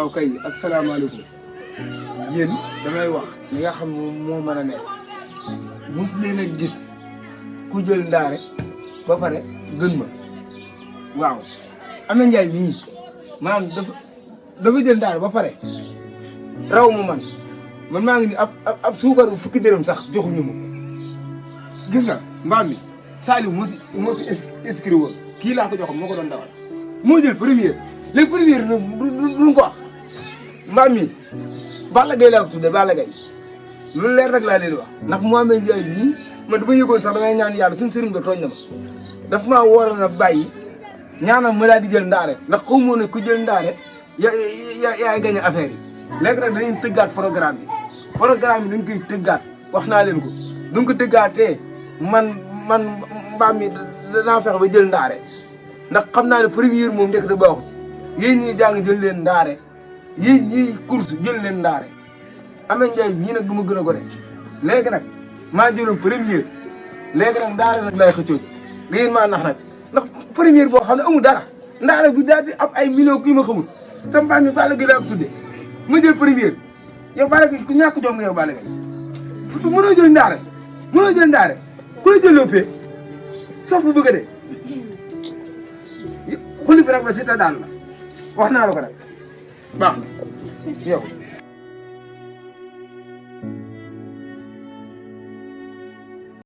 waaw kay asalaamaaleykum yéen damay wax li nga xam moo mën a nekk mus leen a gis ku jël ndaare ba pare gën ma waaw Ameth Ndiaye mii maanaam dafa jël ndaare ba pare raw ma man maa ngi ni ab suukar fukki dërëm sax joxuñu ma gis nga mbaam mi Saliou moo si inscrit woon kii laa ko joxoon moo ko doon dawal moo jël première léegi première duñ ko wax mbaam mi Balla Gaye laa ko tuddee Balla Gaye loolu leer rek laa leen wax ndax Ameth Ndiaye nii man dama yëgoon sax damay ñaan yàlla suñu sëriñ ba tooñ na ma daf maa waroon a bàyyi ñaanam ma daal di jël ndaare ndax xaw ma ne ku jël ndaare yaay gañ affaire yi léegi nag dañuy tëggaat programme bi dañ koy tëggaat wax naa leen ko duñ ko tëggaatee man mbaam mi danaa fexe ba jël ndaare ndax xam naa ne première moom ndekk da baaxul yéen ñii jàng jël leen ndaare yéen ñii course jël leen ndaare Ameth Ndiaye ñii nag du ma gën a ko de léegi nag maa jëloon première léegi nag ndaare nag lay xëccoo ci da ngeen maa nax nag ndax première boo xam ne amul dara ndaare bu daal di am ay millions kii ma xamul te mbaam mi Balla Gaye laa ko tuddee ma jël première yow Balla Gaye ku ñàkk jom nga yow Balla Gaye mënoo jël ndaare ku la jël loppee soof bu bëgg a dee xuli fi nag ba si ta daan la wax naa la ko nag baax na yow